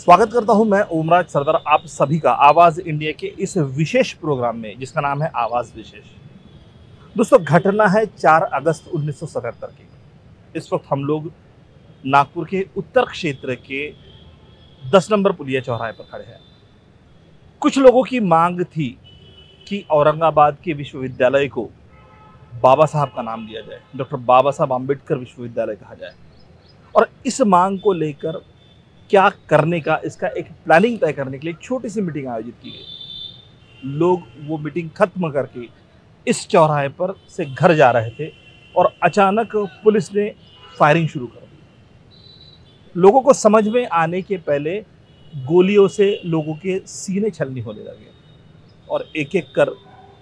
स्वागत करता हूं मैं ओमराज सरदार आप सभी का आवाज़ इंडिया के इस विशेष प्रोग्राम में जिसका नाम है आवाज़ विशेष। दोस्तों, घटना है 4 अगस्त 1977 की। इस वक्त हम लोग नागपुर के उत्तर क्षेत्र के 10 नंबर पुलिया चौराहे पर खड़े हैं। कुछ लोगों की मांग थी कि औरंगाबाद के विश्वविद्यालय को बाबा साहब का नाम दिया जाए, डॉक्टर बाबा साहब आम्बेडकर विश्वविद्यालय कहा जाए। और इस मांग को लेकर क्या करने का, इसका एक प्लानिंग तय करने के लिए एक छोटी सी मीटिंग आयोजित की गई। लोग वो मीटिंग खत्म करके इस चौराहे पर से घर जा रहे थे और अचानक पुलिस ने फायरिंग शुरू कर दी। लोगों को समझ में आने के पहले गोलियों से लोगों के सीने छलनी होने लगे और एक एक कर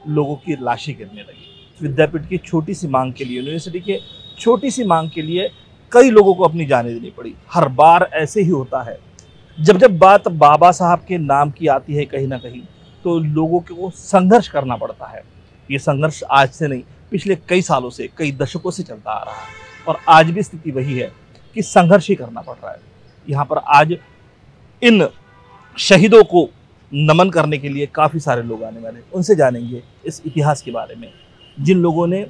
लोगों की लाशें गिरने लगी। विद्यापीठ की छोटी सी मांग के लिए, यूनिवर्सिटी के छोटी सी मांग के लिए कई लोगों को अपनी जानें देनी पड़ी। हर बार ऐसे ही होता है, जब जब बात बाबा साहब के नाम की आती है कहीं ना कहीं, तो लोगों को संघर्ष करना पड़ता है। ये संघर्ष आज से नहीं, पिछले कई सालों से, कई दशकों से चलता आ रहा है और आज भी स्थिति वही है कि संघर्ष ही करना पड़ रहा है। यहाँ पर आज इन शहीदों को नमन करने के लिए काफ़ी सारे लोग आने वाले, उनसे जानेंगे इस इतिहास के बारे में। जिन लोगों ने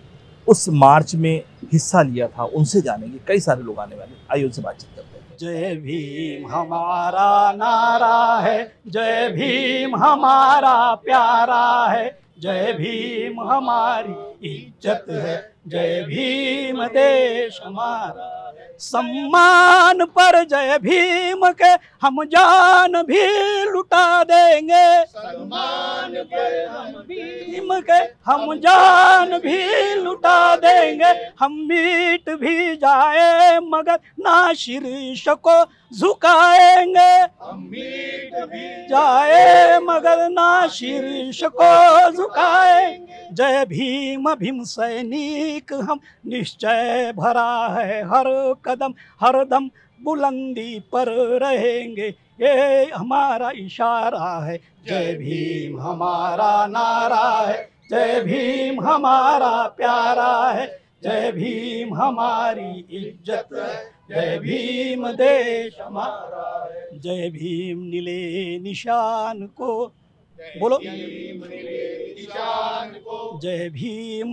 उस मार्च में हिस्सा लिया था उनसे जानेंगे, कई सारे लोग आने वाले, आइए उनसे बातचीत करते हैं। जय भीम हमारा नारा है, जय भीम हमारा प्यारा है, जय भीम हमारी इज्जत है, जय भीम देश हमारा सम्मान पर जय भीम के हम जान भी लुटा देंगे। सम्मान पर हम भीम के हम जान भी लुटा देंगे। हम मिट भी जाए मगर ना शीर्ष को झुकाएंगे। हम मिट भी जाए मगर ना शीर्ष को झुकाएंगे। जय भीम भीम सैनिक हम निश्चय भरा है हर कदम, हर दम बुलंदी पर रहेंगे, ये हमारा इशारा है। जय भीम हमारा नारा है, जय भीम हमारा प्यारा है, जय भीम हमारी इज्जत है, जय भीम देश हमारा है। जय भीम नीले निशान को बोलो, जय भीम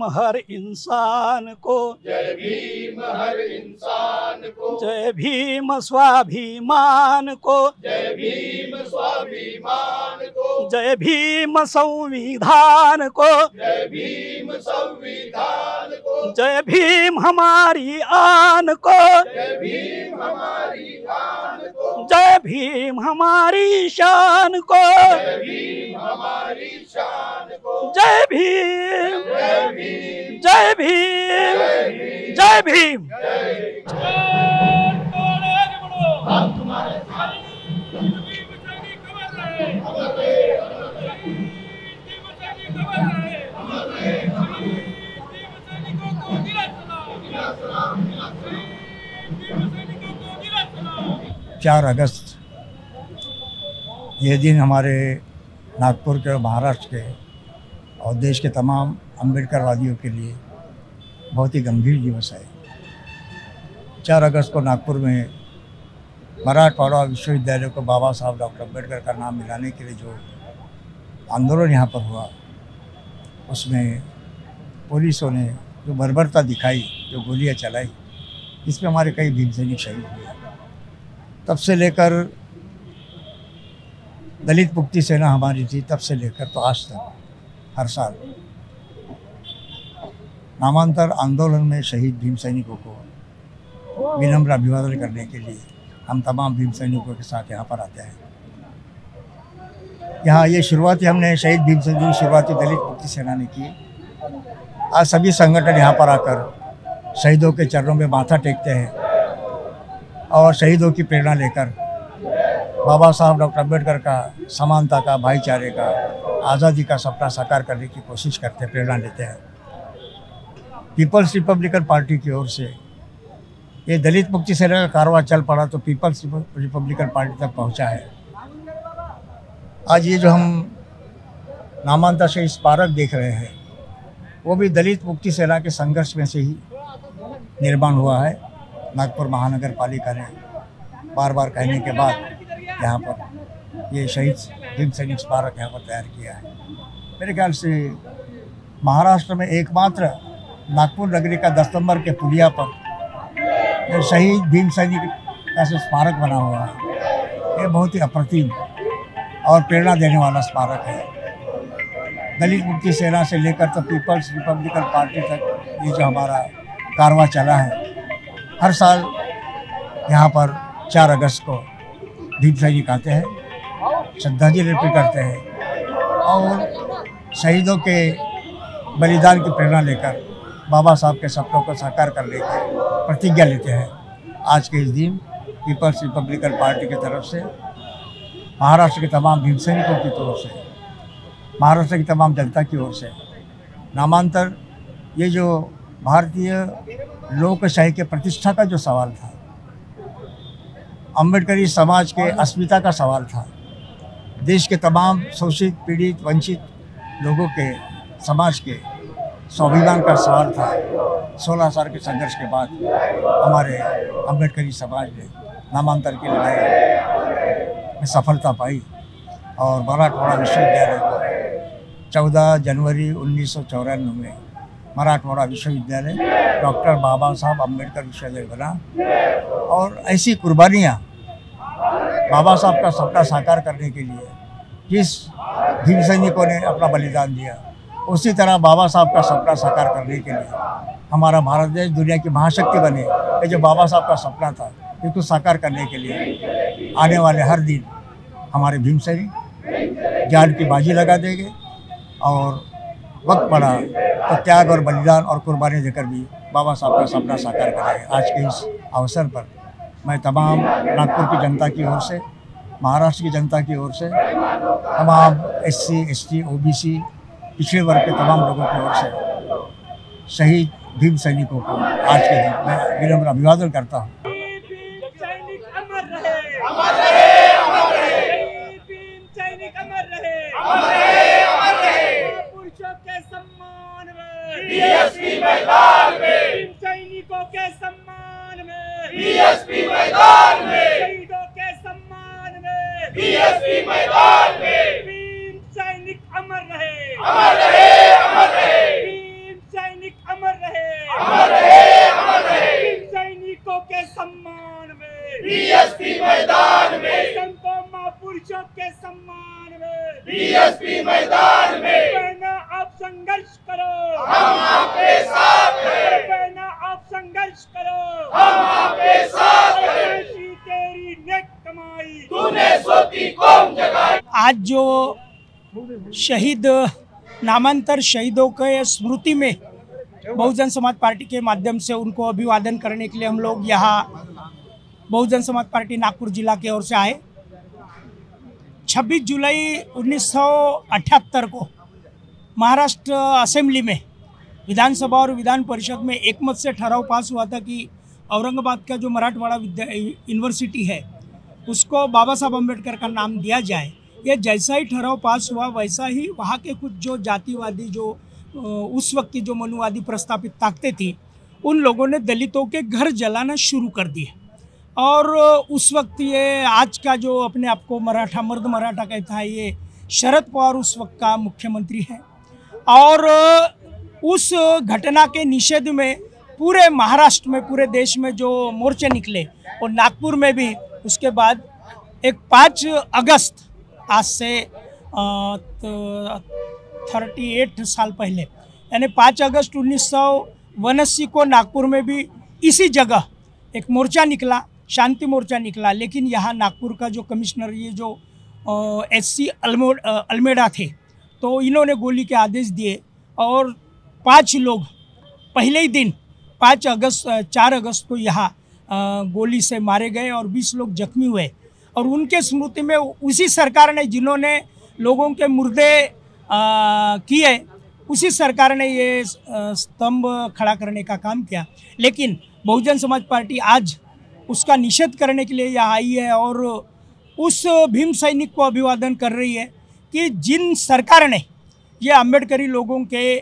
हर इंसान को, जय भीम हर इंसान को, जय भीम स्वाभिमान को, जय भीम स्वाभिमान को, जय भीम संविधान को, जय भीम संविधान को, जय भीम हमारी आन को, जय भीम हमारी आन को, जय भीम हमारी शान को, जय भीम हमारी शान को, जय भीम जय भीम जय भीम जय भीम। हम तुम्हारे चार अगस्त ये दिन हमारे नागपुर के, महाराष्ट्र के और देश के तमाम अम्बेडकरवादियों के लिए बहुत ही गंभीर दिवस है। 4 अगस्त को नागपुर में मराठवाड़ा विश्वविद्यालय को बाबा साहब डॉक्टर अम्बेडकर का नाम मिलाने के लिए जो आंदोलन यहाँ पर हुआ, उसमें पुलिसों ने जो बर्बरता दिखाई, जो गोलियाँ चलाई, इसमें हमारे कई भीम सैनिक शहीद हुए। तब से लेकर दलित मुक्ति सेना हमारी थी, तब से लेकर तो आज तक हर साल नामांतर आंदोलन में शहीद भीम सैनिकों को विनम्र अभिवादन करने के लिए हम तमाम भीम सैनिकों के साथ यहाँ पर आते हैं। यहाँ ये शुरुआती हमने शहीद भीम सैनिकों की शुरुआती दलित मुक्ति सेना ने की। आज सभी संगठन यहाँ पर आकर शहीदों के चरणों में माथा टेकते हैं और शहीदों की प्रेरणा लेकर बाबा साहब डॉक्टर अम्बेडकर का समानता का, भाईचारे का, आज़ादी का सपना साकार करने की कोशिश करते हैं, प्रेरणा लेते हैं। पीपल्स रिपब्लिकन पार्टी की ओर से ये दलित मुक्ति सेना का कारवां चल पड़ा तो पीपल्स रिपब्लिकन पार्टी तक पहुंचा है। आज ये जो हम नामांतर से स्मारक देख रहे हैं, वो भी दलित मुक्ति सेना के संघर्ष में से ही निर्माण हुआ है। नागपुर महानगर पालिका ने बार बार कहने के बाद यहाँ पर ये शहीद भीम सैनिक स्मारक यहाँ पर तैयार किया है। मेरे ख्याल से महाराष्ट्र में एकमात्र नागपुर नगरी का 10 नंबर के पुलिया पर शहीद भीम सैनिक का स्मारक बना हुआ है। ये बहुत ही अप्रतिम और प्रेरणा देने वाला स्मारक है। दलित मुक्ति सेना से लेकर तो पीपल्स रिपब्लिकन पार्टी तक ये जो हमारा कारवां चला है, हर साल यहाँ पर 4 अगस्त को भीम सैनिक आते हैं, श्रद्धांजलि अर्पित करते हैं और शहीदों के बलिदान की प्रेरणा लेकर बाबा साहब के सपनों को साकार करने की प्रतिज्ञा लेते हैं। आज के इस दिन पीपल्स रिपब्लिकन पार्टी की तरफ से, महाराष्ट्र के तमाम भीम सैनिकों की तरफ से, महाराष्ट्र की तमाम जनता की ओर से नामांतर ये जो भारतीय लोकशाही के प्रतिष्ठा का जो सवाल था, अम्बेडकरी समाज के अस्मिता का सवाल था, देश के तमाम शोषित पीड़ित वंचित लोगों के समाज के स्वाभिमान का सवाल था। 16 साल के संघर्ष के बाद हमारे अम्बेडकरी समाज ने नामांतर की लड़ाई में सफलता पाई और मराठवाड़ा विश्वविद्यालय को 14 जनवरी 1994 में मराठवाड़ा विश्वविद्यालय डॉक्टर बाबा साहब अम्बेडकर विश्वविद्यालय बना। और ऐसी कुर्बानियाँ बाबा साहब का सपना साकार करने के लिए जिस भीम सैनिकों ने अपना बलिदान दिया, उसी तरह बाबा साहब का सपना साकार करने के लिए हमारा भारत देश दुनिया की महाशक्ति बने, ये जो बाबा साहब का सपना था, इसको साकार करने के लिए आने वाले हर दिन हमारे भीम सैनिक जान की बाजी लगा देंगे और वक्त पड़ा तो त्याग और बलिदान और कुर्बानी देकर भी बाबा साहब का सपना साकार करेंगे। आज के इस अवसर पर मैं तमाम नागपुर की जनता की ओर से, महाराष्ट्र की जनता की ओर से, तमाम SC, ST, OBC पिछड़े वर्ग के तमाम लोगों की ओर से शहीद भीम सैनिकों को आज के दिन मैं विनम्र अभिवादन करता हूँ। बीएसपी मैदान में, भीम सैनिकों के सम्मान में, बीएसपी मैदान में, शहीदों के सम्मान में, बीएसपी मैदान में, भीम सैनिक अमर रहे, अमर रहे, अमर रहे, भीम सैनिक अमर रहे, अमर रहे, अमर रहे, भीम सैनिकों के सम्मान में, बीएसपी मैदान में, संतों महापुरुषों के सम्मान में, बीएसपी मैदान में, बहना आप संघर्ष करो, हम आपके साथ हैं, बहना आप संघर्ष करो, हम आपके साथ हैं, तेरी नेक कमाई तूने सोती कौम जगाई। आज जो शहीद नामांतर शहीदों के स्मृति में बहुजन समाज पार्टी के माध्यम से उनको अभिवादन करने के लिए हम लोग यहाँ बहुजन समाज पार्टी नागपुर जिला की ओर से आए। 26 जुलाई 1978 को महाराष्ट्र असेंबली में विधानसभा और विधान परिषद में एकमत से ठराव पास हुआ था कि औरंगाबाद का जो मराठवाड़ा यूनिवर्सिटी है उसको बाबा साहब अम्बेडकर का नाम दिया जाए। ये जैसा ही ठराव पास हुआ वैसा ही वहाँ के कुछ जो जातिवादी जो उस वक्त की जो मनुवादी प्रस्तापित ताकतें थी, उन लोगों ने दलितों के घर जलाना शुरू कर दिए। और उस वक्त ये आज का जो अपने आप को मराठा मर्द मराठा कहता है, ये शरद पवार उस वक्त का मुख्यमंत्री है। और उस घटना के निषेध में पूरे महाराष्ट्र में, पूरे देश में जो मोर्चे निकले और नागपुर में भी उसके बाद एक 5 अगस्त आज से 38 साल पहले यानी 5 अगस्त 1979 को नागपुर में भी इसी जगह एक मोर्चा निकला, शांति मोर्चा निकला। लेकिन यहाँ नागपुर का जो कमिश्नर ये जो SC अल्मेडा थे, तो इन्होंने गोली के आदेश दिए और 5 लोग पहले ही दिन 4 अगस्त को यहाँ गोली से मारे गए और 20 लोग जख्मी हुए। और उनके स्मृति में उसी सरकार ने जिन्होंने लोगों के मुर्दे किए, उसी सरकार ने ये स्तंभ खड़ा करने का काम किया। लेकिन बहुजन समाज पार्टी आज उसका निषेध करने के लिए यहाँ आई है और उस भीम सैनिक को अभिवादन कर रही है कि जिन सरकार ने ये अम्बेडकरी लोगों के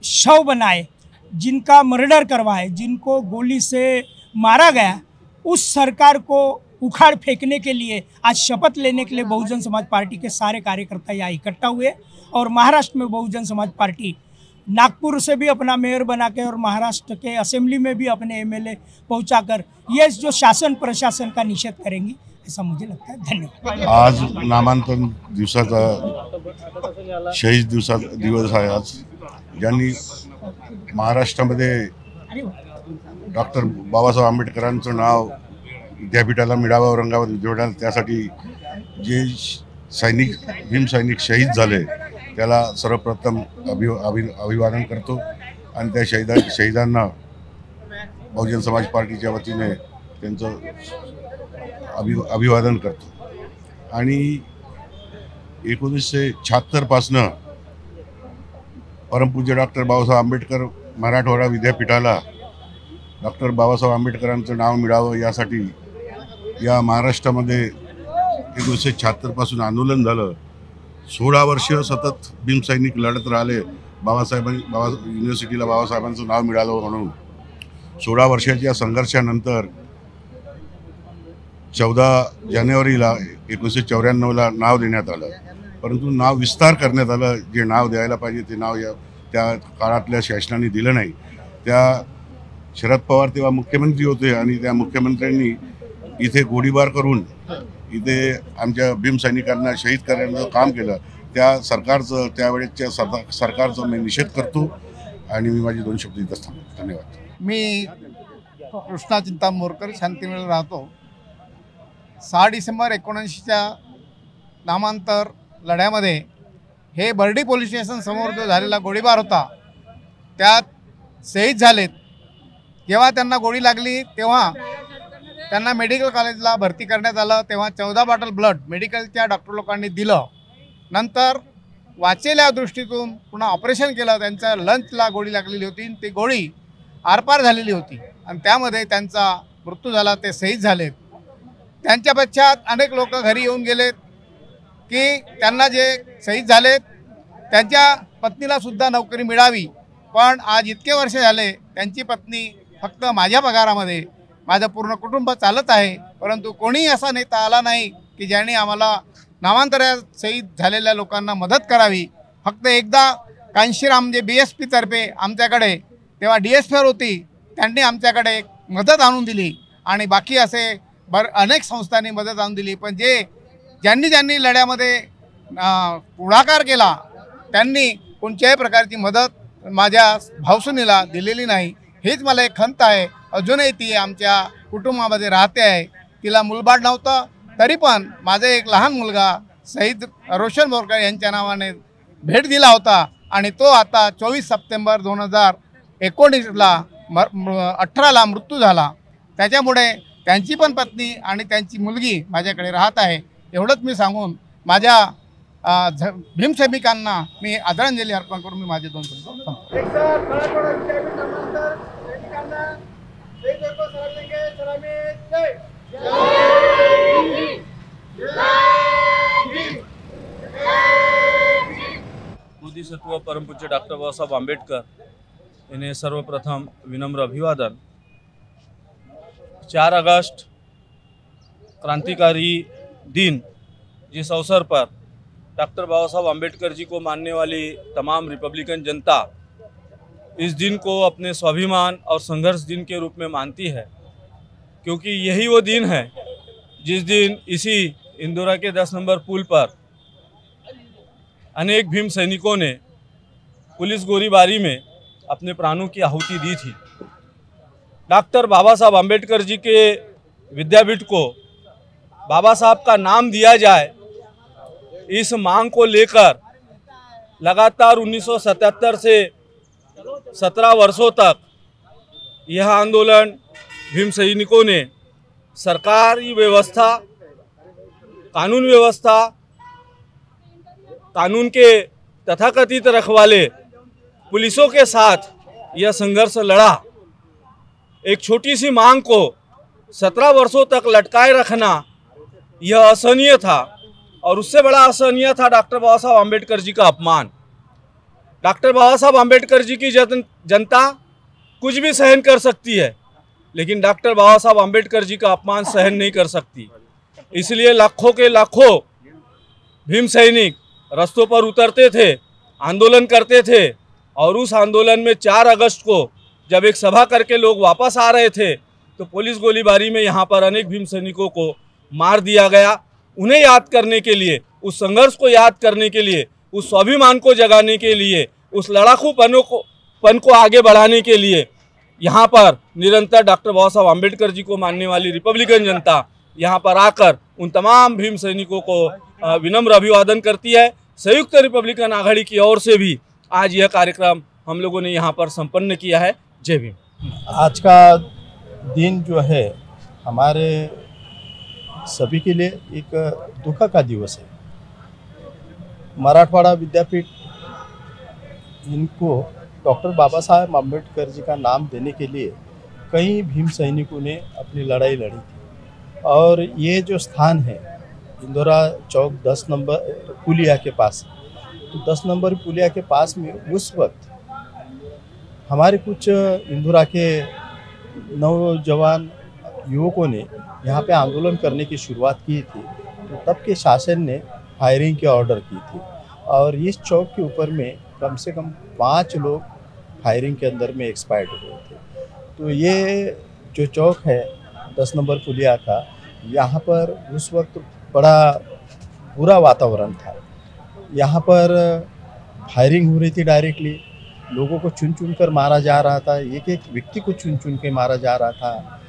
शव बनाए, जिनका मर्डर करवाए, जिनको गोली से मारा गया, उस सरकार को उखाड़ फेंकने के लिए आज शपथ लेने के लिए बहुजन समाज पार्टी के सारे कार्यकर्ता यहाँ इकट्ठा हुए और महाराष्ट्र में बहुजन समाज पार्टी नागपुर से भी अपना मेयर बना के और महाराष्ट्र के असेंबली में भी अपने एमएलए पहुंचाकर ये जो शासन प्रशासन का निषेध करेंगी ऐसा मुझे लगता है। धन्यवाद। आज नामांकन दिवसाचा शहीद दिवस आहे। आज ज्यांनी महाराष्ट्रामध्ये डॉक्टर बाबासाहेब आंबेडकरांचं नाव विद्यापीठाला मिळावं, औरंगाबाद विद्यापीठाला, त्यासाठी जे सैनिक भीम सैनिक शहीद झाले त्याला सर्वप्रथम अभिवादन करतो आणि त्या शहीदांना बहुजन समाज पार्टीच्या वतीने त्यांचं अभिवादन करतो। आणि 1976 पासनं परमपूज्य डॉक्टर बाबासाहेब आंबेडकर मराठवाडा विद्यापीठाला डॉक्टर बाबासाहेब आंबेडकरांचं नाव मिळावं यासाठी या महाराष्ट्रामध्ये 1976 पासून आंदोलन झालं। 16 वर्ष सतत भीमसैनिक लढत राहिले युनिव्हर्सिटीला बाबासाहेबांचं नाव मिळालं म्हणून। 16 वर्षाच्या संघर्षानंतर 14 जानेवारीला 1994ला नाव देण्यात आलं, परंतु नाव विस्तार करण्यात आलं। जे नाव द्यायला पाहिजे ते नाव त्या काळातल्या शासनाने दिलं नाही। त्या शरद पवार तेव्हा मुख्यमंत्री होते आणि त्या मुख्यमंत्र्यांनी इथे गोळीबार करून इथे आमच्या भीमसैनिकांना शहीद करण्याचं काम केलं। त्या सरकारचं त्यावेळेच्या सरकारचा मी निषेध करतो आणि मी माझी 2 शब्द इथं थांबतो। धन्यवाद। मी कृष्णा चिंता मोरकर शांतीनगर राहतो। 6 डिसेंबर 1979च्या नामांतर लढ्यामध्ये हे बर्डी पोलीस स्टेशन समोर जो झालेला गोळीबार होता त्यात शहीद झालेत। जेव्हा त्यांना गोळी लागली तेव्हा त्यांना मेडिकल कॉलेजला भरती करण्यात आलं। तेव्हा 14 बॉटल ब्लड मेडिकलच्या डॉक्टर लोकांनी दिलं। नंतर वाचेल या दृष्टीतून पुन्हा ऑपरेशन केलं। त्यांच्या लंचला गोळी लागलेली होती, ती गोळी आरपार झालेली होती आणि त्यामध्ये त्यांचा मृत्यू झाला, ते शहीद झालेत। त्यांच्या पश्चात अनेक लोक घरी येऊन गेलेत की त्यांना जे शहीद झालेत त्यांच्या पत्नीला सुद्धा नोकरी मिळावी, पण आज इतके वर्ष झाले त्यांची पत्नी फक्त माझ्या पगारामध्ये माझं पूर्ण कुटुंब चालत आहे, परंतु कोणीही असा नेता आला नाही की ज्यांनी आम्हाला नामांतरात शहीद झालेल्या लोकांना मदत करावी। फक्त एकदा कांशीराम जे BSP तर्फे आमच्याकडे तेव्हा DSPR होती, त्यांनी आमच्याकडे मदत आणून दिली आणि बाकी असे अनेक संस्थांनी मदत आणून दिली, पण ज्यांनी लढ्यामध्ये पुढाकार केला त्यांनी कोणत्याही प्रकारची मदत माझ्या भाऊसुनीला दिलेली नाही। हेच मला एक खंत आहे। अजूनही ती आमच्या कुटुंबामध्ये राहते आहे, तिला मुलबाळ नव्हतं, तरी पण माझा एक लहान मुलगा शहीद रोशन बोरकर यांच्या नावाने भेट दिला होता आणि तो आता 24 सप्टेंबर 2019ला 18ला मृत्यू झाला। त्याच्यामुळे त्यांची पण पत्नी आणि त्यांची मुलगी माझ्याकडे राहत आहे। एवढंच मी सांगून माझ्या भीमसैनिकांना मी आदरांजली अर्पण करून मी माझे 2 शब्द थांबतो। बोधिसत्व परमपूज्य डॉक्टर बाबासाहेब आंबेडकर इन्हें सर्वप्रथम विनम्र अभिवादन। 4 अगस्त क्रांतिकारी दिन, जिस अवसर पर डॉक्टर बाबा साहब आम्बेडकर जी को मानने वाली तमाम रिपब्लिकन जनता इस दिन को अपने स्वाभिमान और संघर्ष दिन के रूप में मानती है, क्योंकि यही वो दिन है जिस दिन इसी इंदौरा के 10 नंबर पुल पर अनेक भीम सैनिकों ने पुलिस गोलीबारी में अपने प्राणों की आहुति दी थी। डॉक्टर बाबा साहब आम्बेडकर जी के विद्यापीठ को बाबा साहब का नाम दिया जाए, इस मांग को लेकर लगातार 1977 से 17 वर्षों तक यह आंदोलन भीम सैनिकों ने सरकारी व्यवस्था, कानून व्यवस्था, कानून के तथाकथित रखवाले पुलिसों के साथ यह संघर्ष लड़ा। एक छोटी सी मांग को 17 वर्षों तक लटकाए रखना यह असहनीय था, और उससे बड़ा असहनीय था डॉक्टर बाबा साहब आम्बेडकर जी का अपमान। डॉक्टर बाबा साहब आम्बेडकर जी की जनता कुछ भी सहन कर सकती है, लेकिन डॉक्टर बाबा साहब आम्बेडकर जी का अपमान सहन नहीं कर सकती। इसलिए लाखों के लाखों भीम सैनिक रास्तों पर उतरते थे, आंदोलन करते थे। और उस आंदोलन में 4 अगस्त को जब एक सभा करके लोग वापस आ रहे थे तो पुलिस गोलीबारी में यहाँ पर अनेक भीम सैनिकों को मार दिया गया। उन्हें याद करने के लिए, उस संघर्ष को याद करने के लिए, उस स्वाभिमान को जगाने के लिए, उस लड़ाकूपन को आगे बढ़ाने के लिए यहाँ पर निरंतर डॉक्टर बाबा साहब आम्बेडकर जी को मानने वाली रिपब्लिकन जनता यहाँ पर आकर उन तमाम भीम सैनिकों को विनम्र अभिवादन करती है। संयुक्त रिपब्लिकन आघाड़ी की ओर से भी आज यह कार्यक्रम हम लोगों ने यहाँ पर संपन्न किया है। जय भीम। आज का दिन जो है हमारे सभी के लिए एक दुख का दिवस है। मराठवाड़ा विद्यापीठ इनको डॉक्टर बाबा साहेब आम्बेडकर जी का नाम देने के लिए कई भीम सैनिकों ने अपनी लड़ाई लड़ी थी। और ये जो स्थान है इंदिरा चौक 10 नंबर पुलिया के पास, तो 10 नंबर पुलिया के पास में उस वक्त हमारे कुछ इंदिरा के नौजवान युवकों ने यहाँ पे आंदोलन करने की शुरुआत की थी। तो तब के शासन ने फायरिंग के ऑर्डर की थी और इस चौक के ऊपर में कम से कम 5 लोग फायरिंग के अंदर में एक्सपायर्ड हुए थे। तो ये जो चौक है 10 नंबर पुलिया का, यहाँ पर उस वक्त बड़ा बुरा वातावरण था। यहाँ पर फायरिंग हो रही थी, डायरेक्टली लोगों को चुन चुन कर मारा जा रहा था, एक एक व्यक्ति को चुन चुन के मारा जा रहा था।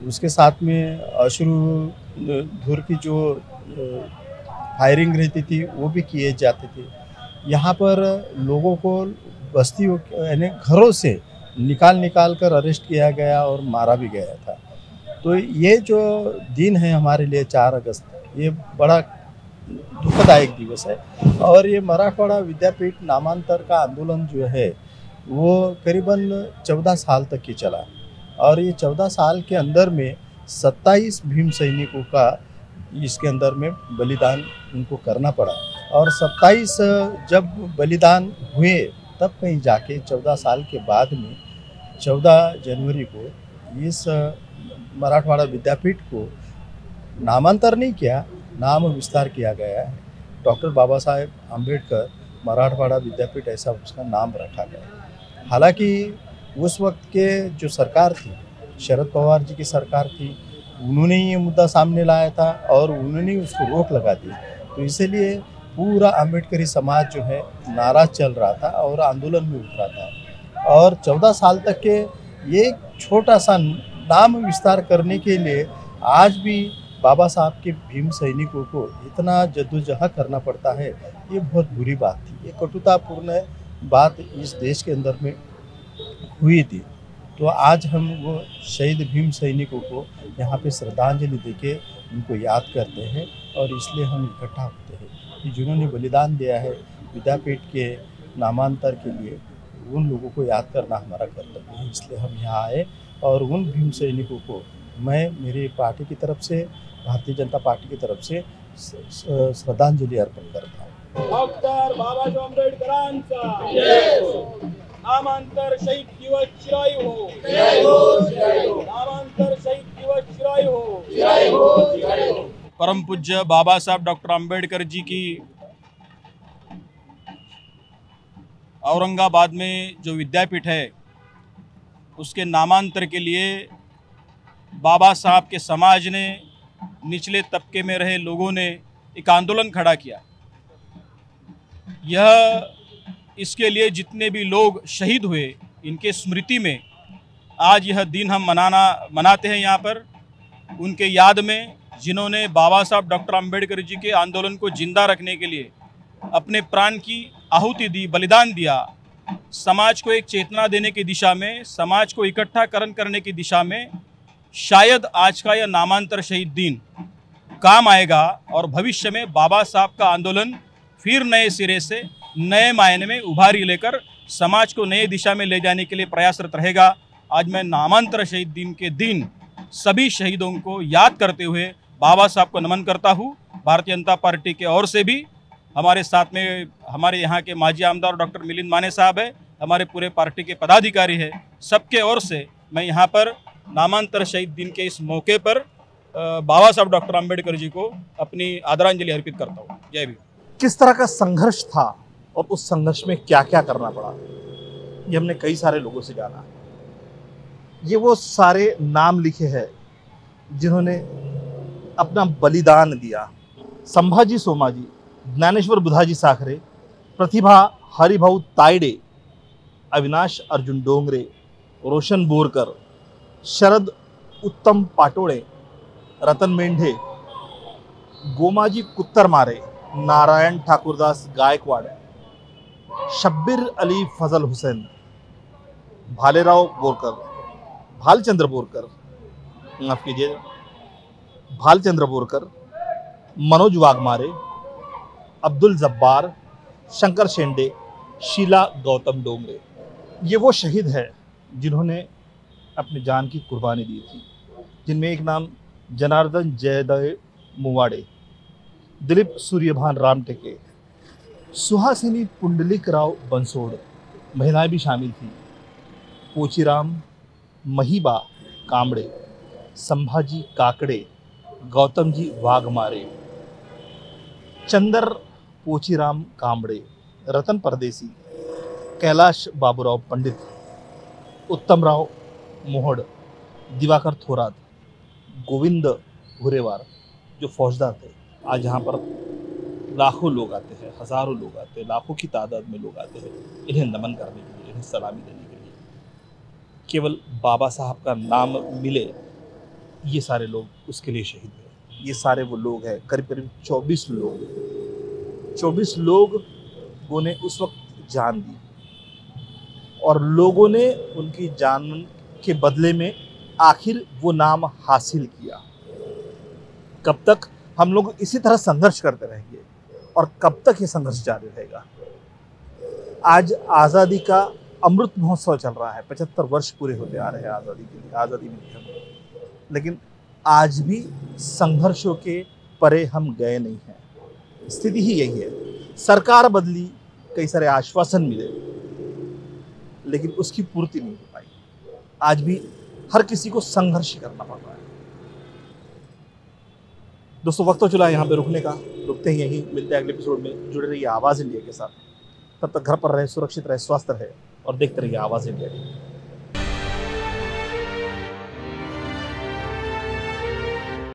उसके साथ में अश्रु धूर की जो फायरिंग रहती थी वो भी किए जाते थे। यहाँ पर लोगों को बस्तियों यानी घरों से निकाल कर अरेस्ट किया गया और मारा भी गया था। तो ये जो दिन है हमारे लिए 4 अगस्त, ये बड़ा दुखदायक दिवस है। और ये मराठवाड़ा विद्यापीठ नामांतर का आंदोलन जो है वो करीबन 14 साल तक की चला और ये 14 साल के अंदर में 27 भीम सैनिकों का इसके अंदर में बलिदान उनको करना पड़ा। और 27 जब बलिदान हुए तब कहीं जाके 14 साल के बाद में 14 जनवरी को इस मराठवाड़ा विद्यापीठ को नामांतर नहीं किया, नाम विस्तार किया गया है। डॉक्टर बाबा साहेब आम्बेडकर मराठवाड़ा विद्यापीठ ऐसा उसका नाम रखा गया। हालांकि उस वक्त के जो सरकार थी, शरद पवार जी की सरकार थी, उन्होंने ये मुद्दा सामने लाया था और उन्होंने उसको रोक लगा दी। तो इसीलिए पूरा अम्बेडकरी समाज जो है नाराज चल रहा था और आंदोलन में उतरा था। और 14 साल तक के ये छोटा सा नाम विस्तार करने के लिए आज भी बाबा साहब के भीम सैनिकों को इतना जद्दोजहद करना पड़ता है, ये बहुत बुरी बात थी। ये कटुतापूर्ण बात इस देश के अंदर में हुई थी। तो आज हम वो शहीद भीम सैनिकों को यहाँ पे श्रद्धांजलि देके उनको याद करते हैं और इसलिए हम इकट्ठा होते हैं कि जिन्होंने बलिदान दिया है विद्यापीठ के नामांतर के लिए, उन लोगों को याद करना हमारा कर्तव्य है। इसलिए हम यहाँ आए और उन भीम सैनिकों को मैं मेरी पार्टी की तरफ से, भारतीय जनता पार्टी की तरफ से श्रद्धांजलि अर्पण करता हूँ। डॉक्टर बाबासाहेब आंबेडकरांचा नामांतर शहीद दिवस चिरायू हो, नामांतर शहीद दिवस चिरायू हो। परम पूज्य बाबा साहब डॉक्टर आम्बेडकर जी की औरंगाबाद में जो विद्यापीठ है उसके नामांतर के लिए बाबा साहब के समाज ने, निचले तबके में रहे लोगों ने एक आंदोलन खड़ा किया। यह इसके लिए जितने भी लोग शहीद हुए इनके स्मृति में आज यह दिन हम मनाते हैं। यहाँ पर उनके याद में जिन्होंने बाबा साहब डॉक्टर आम्बेडकर जी के आंदोलन को जिंदा रखने के लिए अपने प्राण की आहुति दी, बलिदान दिया, समाज को एक चेतना देने की दिशा में, समाज को इकट्ठाकरण करने की दिशा में शायद आज का यह नामांतर शहीद दिन काम आएगा और भविष्य में बाबा साहब का आंदोलन फिर नए सिरे से, नए मायने में उभारी लेकर समाज को नई दिशा में ले जाने के लिए प्रयासरत रहेगा। आज मैं नामांतर शहीद दिन के दिन सभी शहीदों को याद करते हुए बाबा साहब को नमन करता हूँ। भारतीय जनता पार्टी के ओर से भी हमारे साथ में हमारे यहाँ के माजी आमदार डॉक्टर मिलिंद माने साहब है, हमारे पूरे पार्टी के पदाधिकारी है, सबके ओर से मैं यहाँ पर नामांतर शहीद दिन के इस मौके पर बाबा साहब डॉक्टर आम्बेडकर जी को अपनी आदरांजलि अर्पित करता हूँ। जय भीम। किस तरह का संघर्ष था और उस संघर्ष में क्या क्या करना पड़ा, ये हमने कई सारे लोगों से जाना। ये वो सारे नाम लिखे हैं जिन्होंने अपना बलिदान दिया। संभाजी सोमाजी, ज्ञानेश्वर बुधाजी साखरे, प्रतिभा हरिभाऊ तायडे, अविनाश अर्जुन डोंगरे, रोशन बोरकर, शरद उत्तम पाटोळे, रतन मेंढे, गोमाजी कुत्तरमारे, नारायण ठाकुरदास गायकवाड़, शब्बीर अली फजल हुसैन, भालेराव बोरकर, भालचंद्र बोरकर, माफ कीजिए, भालचंद्र बोरकर, मनोज वाघमारे, अब्दुल जब्बार, शंकर शेंडे, शीला गौतम डोंगरे। ये वो शहीद है जिन्होंने अपनी जान की कुर्बानी दी थी, जिनमें एक नाम जनार्दन जयदेव मुवाड़े, दिलीप सूर्यभान रामटेके, सुहासिनी पुंडलिक राव बंसोड़, महिलाएं भी शामिल थी, पोचीराम महिबा कांबड़े, संभाजी काकड़े, गौतम जी वाघमारे, चंदर पोचीराम कांबड़े, रतन परदेसी, कैलाश बाबूराव पंडित, उत्तमराव मोहड़, दिवाकर थोरात, गोविंद घुरेवार जो फौजदार थे। आज यहाँ पर लाखों लोग आते हैं, हजारों लोग आते हैं, लाखों की तादाद में लोग आते हैं इन्हें नमन करने के लिए, इन्हें सलामी देने के लिए। केवल बाबा साहब का नाम मिले, ये सारे लोग उसके लिए शहीद हुए। ये सारे वो लोग हैं, करीब करीब 24 लोगों ने उस वक्त जान दी और लोगों ने उनकी जान के बदले में आखिर वो नाम हासिल किया। कब तक हम लोग इसी तरह संघर्ष करते रहेंगे और कब तक ये संघर्ष जारी रहेगा? आज आज़ादी का अमृत महोत्सव चल रहा है, 75 वर्ष पूरे होते आ रहे हैं आज़ादी के लिए, आज़ादी मिली हमें, लेकिन आज भी संघर्षों के परे हम गए नहीं हैं। स्थिति ही यही है। सरकार बदली, कई सारे आश्वासन मिले, लेकिन उसकी पूर्ति नहीं हो पाई। आज भी हर किसी को संघर्ष करना पड़ रहा है। दोस्तों, वक्त तो चला यहाँ पे रुकने का, रुकते ही यहीं, मिलते हैं अगले एपिसोड में। जुड़े रहिए आवाज़ इंडिया के साथ। तब तक घर पर रहे, सुरक्षित रहे, स्वस्थ रहे और देखते रहिए आवाज़ इंडिया।